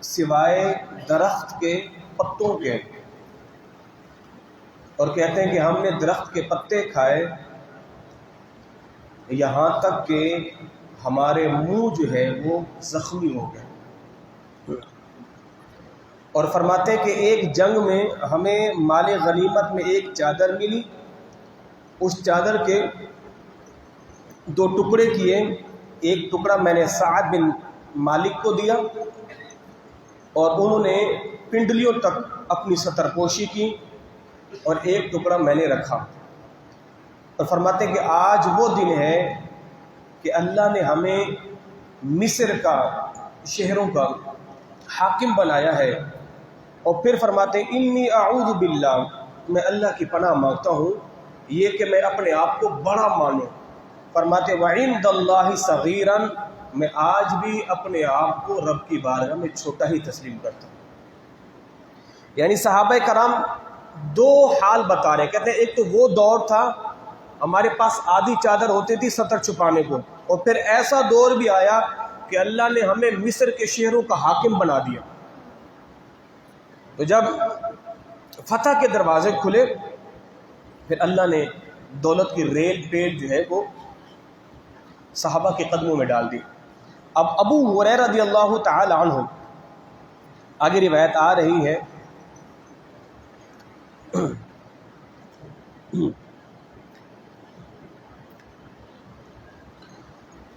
سوائے درخت کے پتوں کے، اور کہتے ہیں کہ ہم نے درخت کے پتے کھائے یہاں تک کہ ہمارے منہ جو ہے وہ زخمی ہو گئے۔ اور فرماتے ہیں کہ ایک جنگ میں ہمیں مال غنیمت میں ایک چادر ملی، اس چادر کے دو ٹکڑے کیے، ایک ٹکڑا میں نے سعد بن مالک کو دیا اور انہوں نے پنڈلیوں تک اپنی ستر پوشی کی، اور ایک ٹکڑا میں نے رکھا۔ اور فرماتے ہیں کہ آج وہ دن ہے کہ اللہ نے ہمیں مصر کا شہروں کا حاکم بنایا ہے۔ اور پھر فرماتے ہیں انی اعوذ باللہ، میں اللہ کی پناہ مانگتا ہوں یہ کہ میں اپنے آپ کو بڑا مانوں۔ فرماتے وعند اللہ صغیرا، میں آج بھی اپنے آپ کو رب کی بارگاہ میں چھوٹا ہی تسلیم کرتا ہوں۔ یعنی صحابہ کرام دو حال بتا رہے ہیں، کہتے ہیں ایک تو وہ دور تھا ہمارے پاس آدھی چادر ہوتی تھی ستر چھپانے کو، اور پھر ایسا دور بھی آیا کہ اللہ نے ہمیں مصر کے شہروں کا حاکم بنا دیا۔ تو جب فتح کے دروازے کھلے پھر اللہ نے دولت کی ریل پیل جو ہے وہ صحابہ کے قدموں میں ڈال دی۔ اب ابو ہریرہ رضی اللہ تعالی عنہ، آگے روایت آ رہی ہے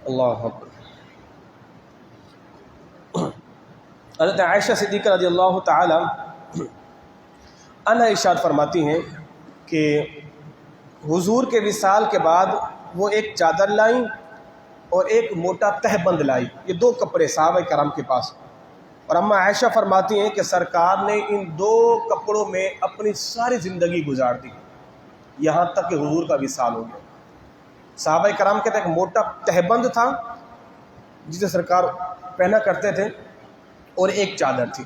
اللہ اکبر، حضرت عائشہ صدیقہ رضی اللہ تعالی عنہا ارشاد فرماتی ہیں کہ حضور کے وصال کے بعد وہ ایک چادر لائیں اور ایک موٹا تہبند لائی، یہ دو کپڑے صحابہ کرام کے پاس، اور اما عائشہ فرماتی ہیں کہ سرکار نے ان دو کپڑوں میں اپنی ساری زندگی گزار دی یہاں تک کہ حضور کا وصال ہو گیا۔ صحابہ کرام کہتے ہیں کہ موٹا تہبند تھا جسے سرکار پہنا کرتے تھے، اور ایک چادر تھی۔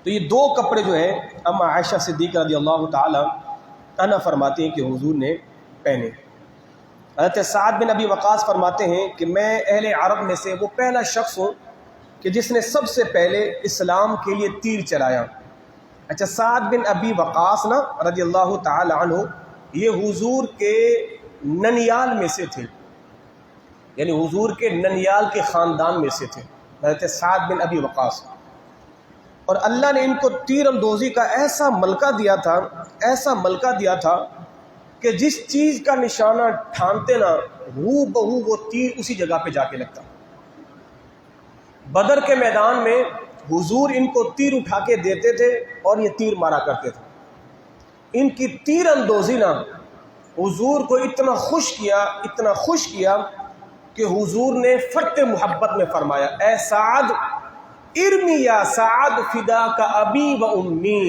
تو یہ دو کپڑے جو ہیں اما عائشہ صدیقہ رضی اللہ تعالی عنہ فرماتی ہیں کہ حضور نے پہنے۔ حضرت سعد بن ابی وقاص فرماتے ہیں کہ میں اہل عرب میں سے وہ پہلا شخص ہوں کہ جس نے سب سے پہلے اسلام کے لیے تیر چلایا۔ اچھا، سعد بن ابی وقاص نا رضی اللہ تعالی عنہ یہ حضور کے ننیال میں سے تھے، یعنی حضور کے ننیال کے خاندان میں سے تھے حضرت سعد بن ابی وقاص، اور اللہ نے ان کو تیر اندوزی کا ایسا ملکہ دیا تھا کہ جس چیز کا نشانہ ٹھانتے نا ہو بہو وہ تیر اسی جگہ پہ جا کے لگتا۔ بدر کے میدان میں حضور ان کو تیر اٹھا کے دیتے تھے اور یہ تیر مارا کرتے تھے۔ ان کی تیر اندوزی نا حضور کو اتنا خوش کیا کہ حضور نے فتح محبت میں فرمایا اے سعد ارمی یا سعد فدا کا ابی و امی،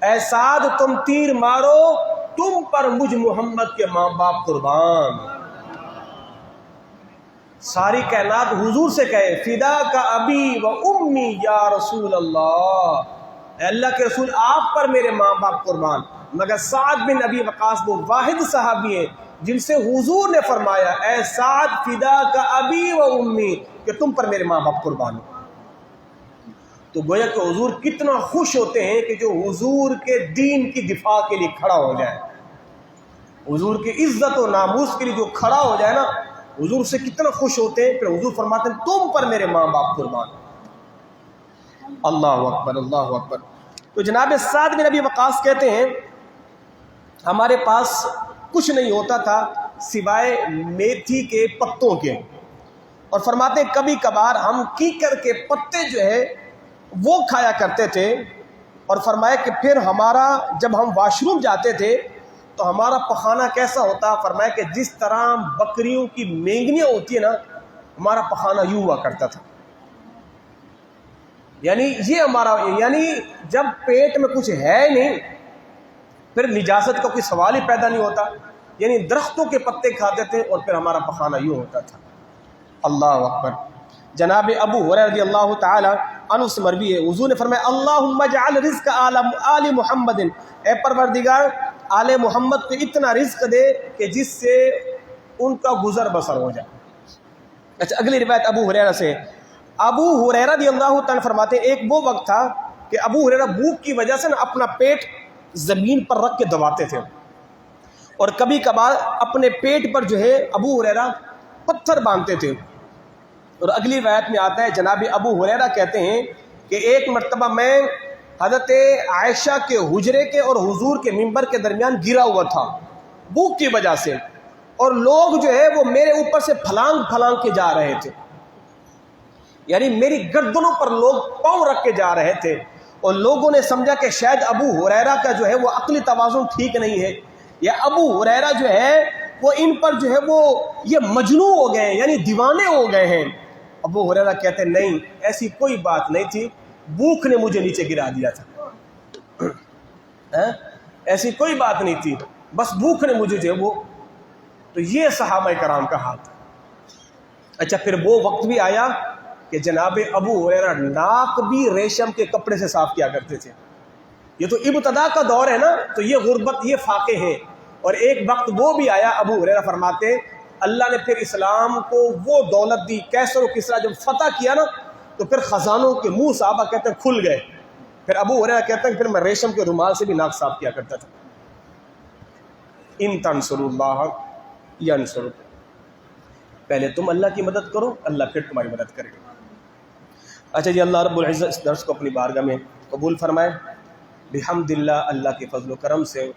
اے سعد تم تیر مارو، تم پر مجھ محمد کے ماں باپ قربان۔ ساری کائنات حضور سے کہے فدا کا ابی و امی یا رسول اللہ، اے اللہ کے رسول آپ پر میرے ماں باپ قربان۔ مگر سعد بن ابی وقاص وہ واحد صحابی ہیں جن سے حضور نے فرمایا اے سعد فدا کا ابی و امی، کہ تم پر میرے ماں باپ قربان۔ تو گویا کہ حضور کتنا خوش ہوتے ہیں کہ جو حضور کے دین کی دفاع کے لیے کھڑا ہو جائے، حضور کی عزت و ناموس کے لیے جو کھڑا ہو جائے نا، حضور سے کتنا خوش ہوتے ہیں۔ پھر حضور فرماتے ہیں تم پر میرے ماں باپ قربان۔ اللہ اکبر، اللہ اکبر۔ تو جناب سعد بن ابی وقاص کہتے ہیں ہمارے پاس کچھ نہیں ہوتا تھا سوائے میتھی کے پتوں کے، اور فرماتے ہیں کبھی کبھار ہم کیکر کے پتے جو ہے وہ کھایا کرتے تھے، اور فرمایا کہ پھر ہمارا جب ہم واش روم جاتے تھے تو ہمارا پخانہ کیسا ہوتا، فرمایا کہ جس طرح بکریوں کی مینگنیاں ہوتی ہیں نا، ہمارا پخانہ یوں ہوا کرتا تھا۔ یعنی یہ ہمارا، یعنی جب پیٹ میں کچھ ہے نہیں پھر نجاست کا کوئی سوال ہی پیدا نہیں ہوتا، یعنی درختوں کے پتے کھاتے تھے اور پھر ہمارا پخانہ یوں ہوتا تھا۔ اللہ اکبر۔ جناب ابو ہریرہ رضی اللہ تعالی عنہ سے مروی ہے حضور نے فرمایا اللہم اجعل رزق آل محمد، اے پروردگار آل محمد کو اتنا رزق دے کہ جس سے ان کا گزر بسر ہو جائے۔ اچھا اگلی روایت ابو ہریرہ سے. ابو ہریرہ رضی اللہ تعالیٰ فرماتے ہیں ایک وہ وقت تھا کہ ابو ہریرہ بھوک کی وجہ سے نا اپنا پیٹ زمین پر رکھ کے دباتے تھے، اور کبھی کبھار اپنے پیٹ پر جو ہے ابو ہریرہ پتھر باندھتے تھے. اور اگلی روایت میں آتا ہے جناب ابو ہریرہ کہتے ہیں کہ ایک مرتبہ میں حضرت عائشہ کے حجرے کے اور حضور کے منبر کے درمیان گرا ہوا تھا بھوک کی وجہ سے، اور لوگ جو ہے وہ میرے اوپر سے پھلانگ پھلانگ کے جا رہے تھے، یعنی میری گردنوں پر لوگ پاؤں رکھ کے جا رہے تھے، اور لوگوں نے سمجھا کہ شاید ابو ہریرہ کا جو ہے وہ عقلی توازن ٹھیک نہیں ہے، یا ابو ہریرہ جو ہے وہ ان پر جو ہے وہ یہ مجنون ہو گئے ہیں، یعنی دیوانے ہو گئے ہیں. ابو ہریرہ کہتے نہیں، ایسی کوئی بات نہیں تھی، بھوک نے مجھے نیچے گرا دیا تھا. ایسی کوئی بات نہیں تھی، بس بھوک نے مجھے جو ہے وہ. تو یہ صحابہ کرام کا حال تھا. اچھا پھر وہ وقت بھی آیا کہ جناب ابو ہریرہ ناک بھی ریشم کے کپڑے سے صاف کیا کرتے تھے. یہ تو ابتدا کا دور ہے نا، تو یہ غربت، یہ فاقے ہیں. اور ایک وقت وہ بھی آیا، ابو ہریرہ فرماتے اللہ نے پھر اسلام کو وہ دولت دی، کیسر و کسریٰ جب فتح کیا نا تو پھر خزانوں کے منہ صحابہ کہتے ہیں کھل گئے. پھر ابو ہریرہ کہتے ہیں پھر میں ریشم کے رومال سے بھی ناک صاف کیا کرتا تھا. ان تنصروا اللہ ینصرکم، پہلے تم اللہ کی مدد کرو، اللہ پھر تمہاری مدد کرے گا. اچھا جی، اللہ رب العزت اس درس کو اپنی بارگاہ میں قبول فرمائے. بحمد اللہ، اللہ کے فضل و کرم سے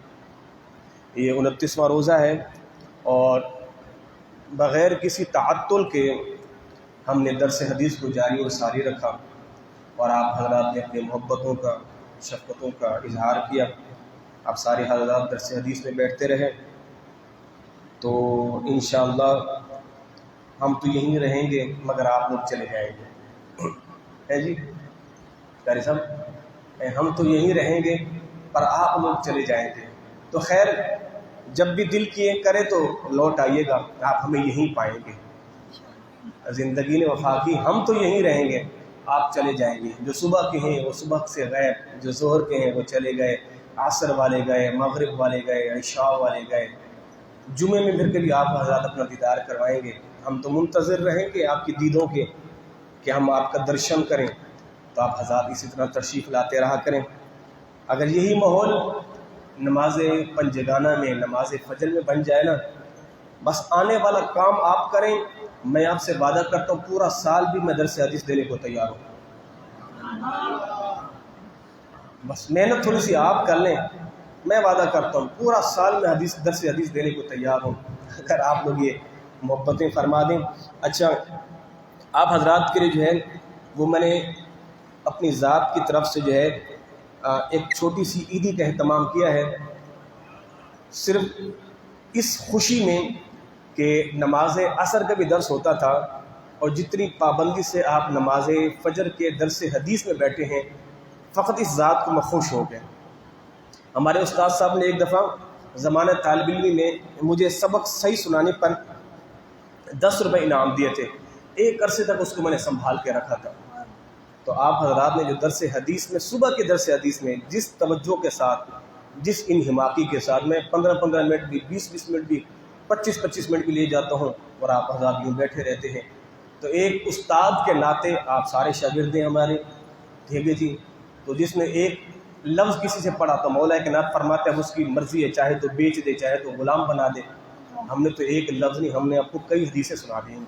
یہ 29واں روزہ ہے، اور بغیر کسی تعطل کے ہم نے درس حدیث کو جاری و ساری رکھا، اور آپ حضرات نے اپنے محبتوں کا، شفقتوں کا اظہار کیا. آپ سارے حضرات درس حدیث میں بیٹھتے رہے، تو انشاءاللہ ہم تو یہیں رہیں گے مگر آپ لوگ چلے جائیں گے. ہے جی قاری صاحب، ہم تو یہیں رہیں گے پر آپ لوگ چلے جائیں گے. تو خیر، جب بھی دل کیے کرے تو لوٹ آئیے گا، آپ ہمیں یہیں پائیں گے. زندگی نے وفا کی، ہم تو یہیں رہیں گے، آپ چلے جائیں گے. جو صبح کے ہیں وہ صبح سے گئے، جو ظہر کے ہیں وہ چلے گئے، عصر والے گئے، مغرب والے گئے، عشاء والے گئے. جمعے میں پھر کبھی آپ حضرات اپنا دیدار کروائیں گے. ہم تو منتظر رہیں گے آپ کی دیدوں کے کہ ہم آپ کا درشن کریں. تو آپ حضرات اسی طرح تشریف لاتے رہا کریں. اگر یہی ماحول نماز پنجگانہ میں، نماز فجر میں بن جائے نا، بس آنے والا کام آپ کریں، میں آپ سے وعدہ کرتا ہوں پورا سال بھی میں درس حدیث دینے کو تیار ہوں. بس محنت تھوڑی سی آپ کر لیں، میں وعدہ کرتا ہوں پورا سال میں درس حدیث دینے کو تیار ہوں، اگر آپ لوگ یہ محبتیں فرما دیں. اچھا، آپ حضرات کے لیے جو ہے وہ میں نے اپنی ذات کی طرف سے جو ہے ایک چھوٹی سی عیدی کا اہتمام کیا ہے، صرف اس خوشی میں کہ نماز عصر کا بھی درس ہوتا تھا، اور جتنی پابندی سے آپ نماز فجر کے درس حدیث میں بیٹھے ہیں، فقط اس ذات کو میں خوش ہو گیا. ہمارے استاد صاحب نے ایک دفعہ زمانہ طالب علمی میں مجھے سبق صحیح سنانے پر 10 روپے انعام دیے تھے. ایک عرصے تک اس کو میں نے سنبھال کے رکھا تھا. تو آپ حضرات نے جو درس حدیث میں، صبح کے درس حدیث میں جس توجہ کے ساتھ، جس انہماکی کے ساتھ، میں 15 منٹ بھی، 20 منٹ بھی، 25 منٹ بھی لے جاتا ہوں، اور آپ حضرات یوں بیٹھے رہتے ہیں. تو ایک استاد کے ناطے آپ سارے شاگرد ہیں ہمارے، ٹھیک ہے جی. تو جس نے ایک لفظ کسی سے پڑھا تو مولا کے نعت فرماتے ہیں اس کی مرضی ہے، چاہے تو بیچ دے، چاہے تو غلام بنا دے. ہم نے تو ایک لفظ نہیں، ہم نے آپ کو کئی حدیثیں سنا دی ہیں.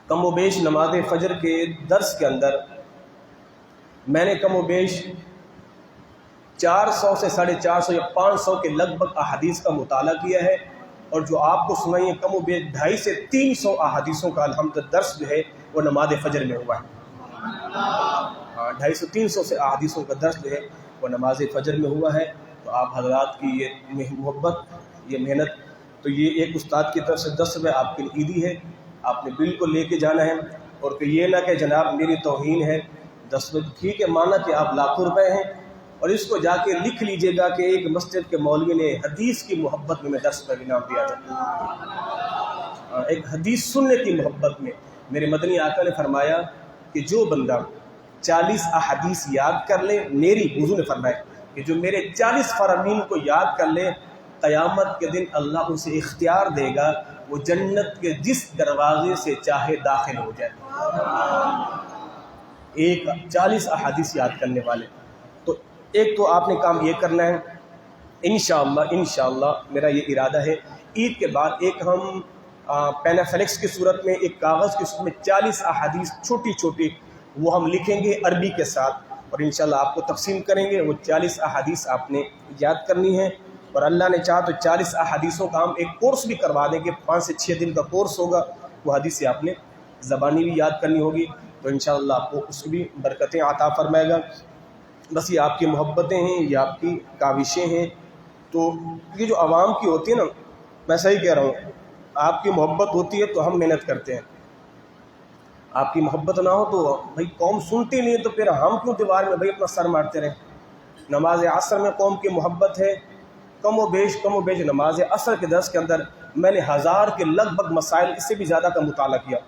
کم و بیش نماز فجر کے درس کے اندر میں نے کم و بیش 400 سے 450 یا 500 کے لگ بھگ احادیث کا مطالعہ کیا ہے، اور جو آپ کو سنائی ہے کم و بیش 250 سے 300 احادیثوں کا الحمدللہ درس جو ہے وہ نماز فجر میں ہوا ہے. 250 سے 300 سے احادیثوں کا درس جو ہے وہ نماز فجر میں ہوا ہے. تو آپ حضرات کی یہ محبت، یہ محنت، تو یہ ایک استاد کی طرف سے 10 روپے آپ کے لیے عیدی ہے، آپ نے بل کو لے کے جانا ہے. اور کہ یہ نہ کہ جناب میری توہین ہے، 10 روپے ٹھیک ہے، مانا کہ آپ لاکھوں روپے ہیں، اور اس کو جا کے لکھ لیجئے گا کہ ایک مسجد کے مولوی نے حدیث کی محبت میں 10 روپے انعام دیا تھا. ایک حدیث سننے کی محبت میں میرے مدنی آقا نے فرمایا کہ جو بندہ 40 احادیث یاد کر لے، میری حضور نے فرمایا کہ جو میرے 40 فرامین کو یاد کر لے، قیامت کے دن اللہ اسے اختیار دے گا وہ جنت کے جس دروازے سے چاہے داخل ہو جائے. ایک 40 احادیث یاد کرنے والے. تو ایک تو آپ نے کام یہ کرنا ہے انشاءاللہ میرا یہ ارادہ ہے عید کے بعد ایک ہم پینافلیکس کی صورت میں ایک کاغذ کی صورت میں 40 احادیث چھوٹی چھوٹی وہ ہم لکھیں گے عربی کے ساتھ اور انشاءاللہ آپ کو تقسیم کریں گے. وہ 40 احادیث آپ نے یاد کرنی ہے اور اللہ نے چاہا تو 40 احادیثوں کا ہم ایک کورس بھی کروا دیں گے. 5 سے 6 دن کا کورس ہوگا. وہ حدیثیں آپ نے زبانی بھی یاد کرنی ہوگی تو انشاءاللہ آپ کو اس کی بھی برکتیں عطا فرمائے گا. بس یہ آپ کی محبتیں ہیں, یہ آپ کی کاوشیں ہیں. تو یہ جو عوام کی ہوتی ہے نا, میں صحیح کہہ رہا ہوں, آپ کی محبت ہوتی ہے تو ہم محنت کرتے ہیں. آپ کی محبت نہ ہو تو بھائی قوم سنتی نہیں تو پھر ہم کیوں دیوار میں بھائی اپنا سر مارتے رہیں. نماز عصر میں قوم کی محبت ہے, کم و بیش نماز عصر کے درس کے اندر میں نے 1000 کے لگ بھگ مسائل, اس سے بھی زیادہ کا مطالعہ کیا,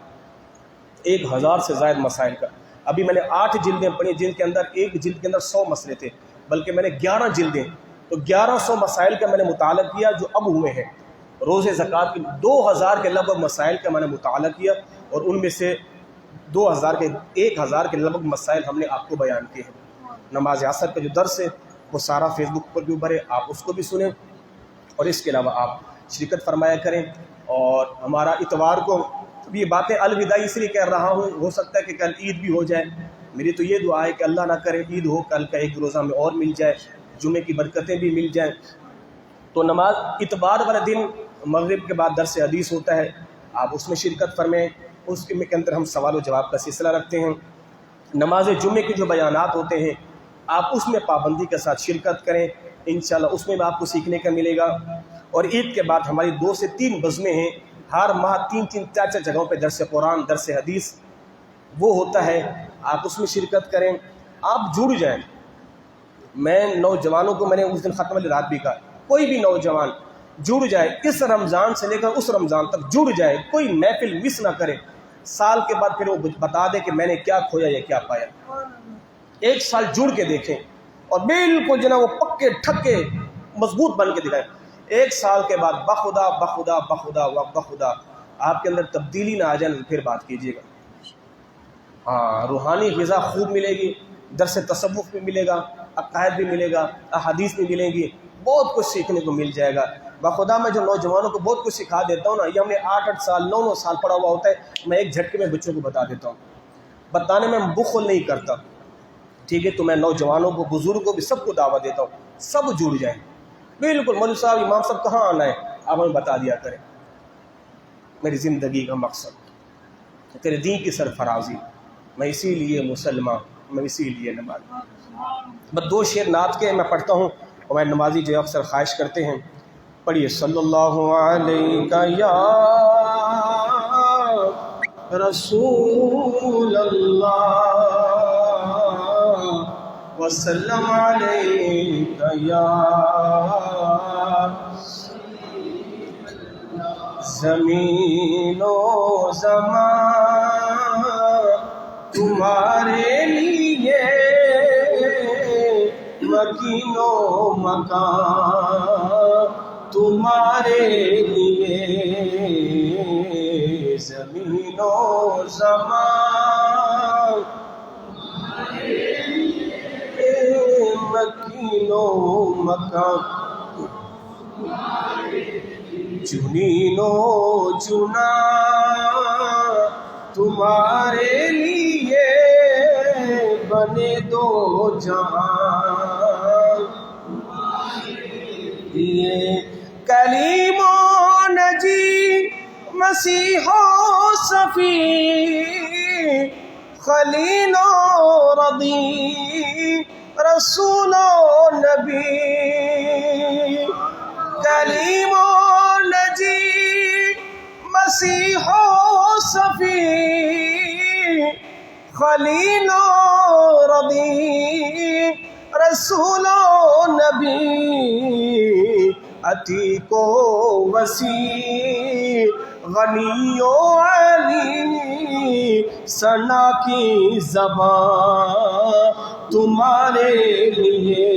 1000 سے زائد مسائل کا. ابھی میں نے 8 جلدیں پڑھی جن کے اندر ایک جلد کے اندر 100 مسئلے تھے, بلکہ میں نے 11 جلدیں تو 1100 مسائل کا میں نے مطالعہ کیا جو اب ہوئے ہیں. روزے زکوٰۃ کی 2000 کے لگ بھگ مسائل کا میں نے مطالعہ کیا اور ان میں سے 1000 کے لگ بھگ مسائل ہم نے آپ کو بیان کیے ہیں. نماز عصر کا جو درس ہے وہ سارا فیس بک پر بھی اوپر ہے, آپ اس کو بھی سنیں اور اس کے علاوہ آپ شرکت فرمایا کریں. اور ہمارا اتوار کو یہ باتیں الوداعی اس لیے کہہ رہا ہوں, ہو سکتا ہے کہ کل عید بھی ہو جائے. میری تو یہ دعا ہے کہ اللہ نہ کرے عید ہو, کل کا ایک روزہ میں اور مل جائے, جمعے کی برکتیں بھی مل جائیں. تو نماز اتوار والے دن مغرب کے بعد درس حدیث ہوتا ہے, آپ اس میں شرکت فرمائیں. اس کے اندر ہم سوال و جواب کا سلسلہ رکھتے ہیں. نماز جمعے کے جو بیانات ہوتے ہیں آپ اس میں پابندی کے ساتھ شرکت کریں, انشاءاللہ اس میں بھی آپ کو سیکھنے کا ملے گا. اور عید کے بعد ہماری 2 سے 3 بزمیں ہیں, ہر ماہ 3-3 4-4 جگہوں پہ درس قرآن درس حدیث وہ ہوتا ہے, آپ اس میں شرکت کریں. آپ جڑ جائیں. میں نوجوانوں کو میں نے اس دن ختم والی رات بھی کہا, کوئی بھی نوجوان جڑ جائے, اس رمضان سے لے کر اس رمضان تک جڑ جائے, کوئی محفل مس نہ کرے. سال کے بعد پھر وہ بتا دے کہ میں نے کیا کھویا یا کیا پایا. 1 سال جڑ کے دیکھیں اور بالکل جناب وہ پکے ٹھکے مضبوط بن کے دکھائیں. 1 سال کے بعد بخدا بخدا بخدا بخدا آپ کے اندر تبدیلی نہ آ جائے پھر بات کیجیے گا. ہاں, روحانی غذا خوب ملے گی, درس تصوف بھی ملے گا, عقائد بھی ملے گا, احادیث بھی ملیں گی, بہت کچھ سیکھنے کو مل جائے گا. بخدا میں جو نوجوانوں کو بہت کچھ سکھا دیتا ہوں نا, یہ ہم نے 8-8 سال 9-9 سال پڑھا ہوا ہوتا ہے, میں ایک جھٹکے میں بچوں کو بتا دیتا ہوں. بتانے میں بخل نہیں کرتا, ٹھیک ہے. تو میں نوجوانوں کو, بزرگوں کو بھی سب کو دعوت دیتا ہوں, سب جڑ جائیں. بالکل مولوی صاحب امام صاحب کہاں آنا ہے آپ ہمیں بتا دیا کریں. میری زندگی کا مقصد تیرے دین کی سرفرازی, میں اسی لیے مسلمان, میں اسی لیے نمازی. بس 2 شعر نعت کے میں پڑھتا ہوں اور میں نمازی جو اکثر خواہش کرتے ہیں پڑھیے. صلی اللہ علیہ یا رسول اللہ وسلم علیک یا زمین و زمان تمہارے لیے مکین و مکان تمہارے لیے زمین و زمان مکین و مکان جنین و جنا تمہارے لیے بنے 2 جہان. یہ کلیم و نجی مسیح و صفی خلیل و رضی رسول و نبی. کلیم و نجی مسیح و صفی خلیل و رضی رسول و نبی. عتیق و وسیع غنی و علی ثنا کی زبان تمہارے لیے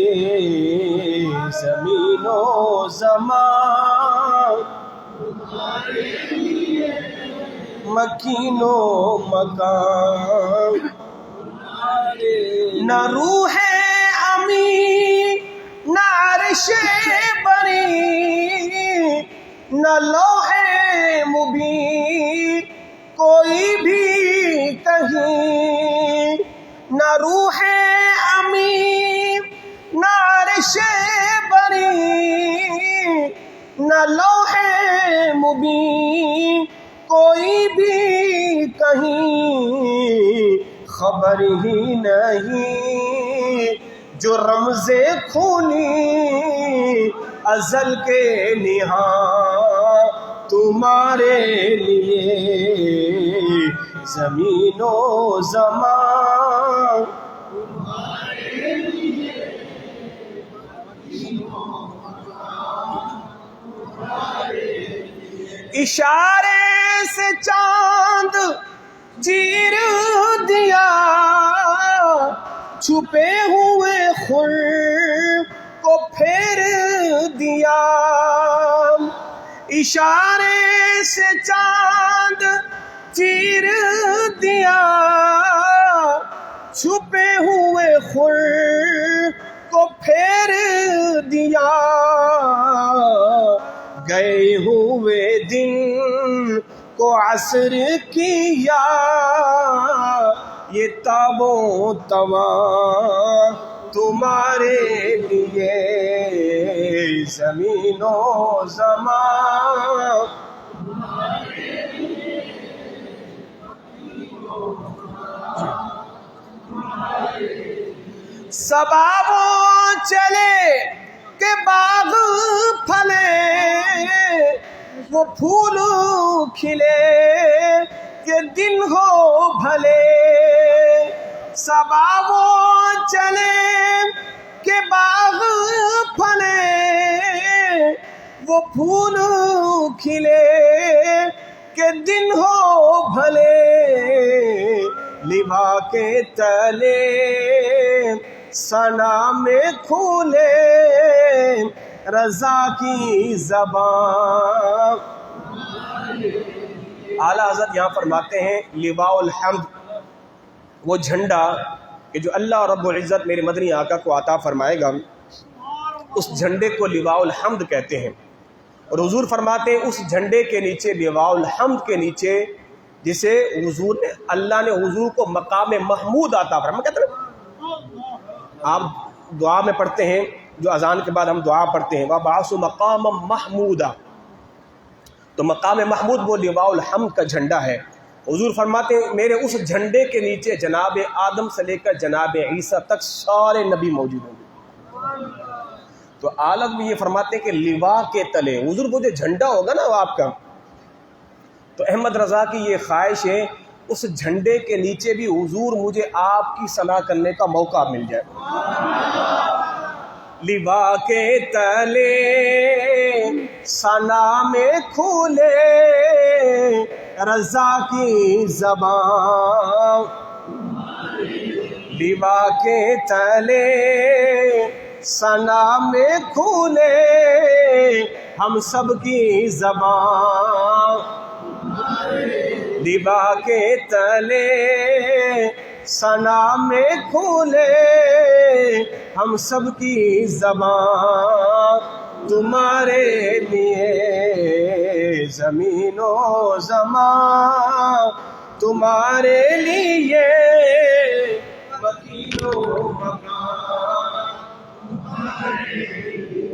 زمین و زمان مکین و مکان، نہ روح امی نہ عرش بری نہ لوح مبین کوئی بھی کہیں، نہ روح امی نہ عرش بری نہ لوح مبین کوئی بھی کہیں، خبر ہی نہیں جو رمز خونی ازل کے نہاں تمہارے لیے زمین و زمان، اشارے سے چاند چیر دیا چھپے ہوئے خور کو پھیر دیا، اشارے سے چاند چیر دیا چھپے ہوئے خور کو پھیر دیا، گئے ہوئے دن کو عصر کیا یہ تاب و تواں تمہارے لیے زمین و زمان، صبا وہ چلے کہ باغ پھلے وہ پھول کھلے کہ دن ہو بھلے، صبا وہ چلے کہ باغ پھلے وہ پھول کھلے کہ دن ہو بھلے، لوا کے تلے ثنا میں کھولے رضا کی زبان۔ اعلیٰ حضرت یہاں فرماتے ہیں لواء الحمد، وہ جھنڈا کہ جو اللہ رب العزت میرے مدنی آقا کو عطا فرمائے گا، اس جھنڈے کو لواء الحمد کہتے ہیں۔ اور حضور فرماتے ہیں اس جھنڈے کے نیچے، لواء الحمد کے نیچے، جسے حضور نے، اللہ نے حضور کو مقام محمود عطا فرمایا۔ کہتے ہیں آپ دعا میں پڑھتے ہیں، جو اذان کے بعد ہم دعا پڑھتے ہیں وَبَعَثُ مَقَامًا مَحْمُودًا، تو مقام محمود وہ لواء الحمد کا جھنڈا ہے۔ حضور فرماتے ہیں میرے اس جھنڈے کے نیچے جناب آدم سے لے کر جناب عیسیٰ تک سارے نبی موجود ہوں گے۔ تو اعلیٰ بھی یہ فرماتے ہیں کہ لواء کے تلے، حضور وہ جو جھنڈا ہوگا نا وہ آپ کا، تو احمد رضا کی یہ خواہش ہے اس جھنڈے کے نیچے بھی حضور مجھے آپ کی ثنا کرنے کا موقع مل جائے۔ لواء کے تلے ثنا میں کھولے رضا کی زبان، لواء کے تلے ثنا میں کھولے ہم سب کی زبان، لواء کے تلے ثنا میں کھولے ہم سب کی زبان، تمہارے لیے زمین و زمان، تمہارے لیے مکین و مکان، تمہارے لیے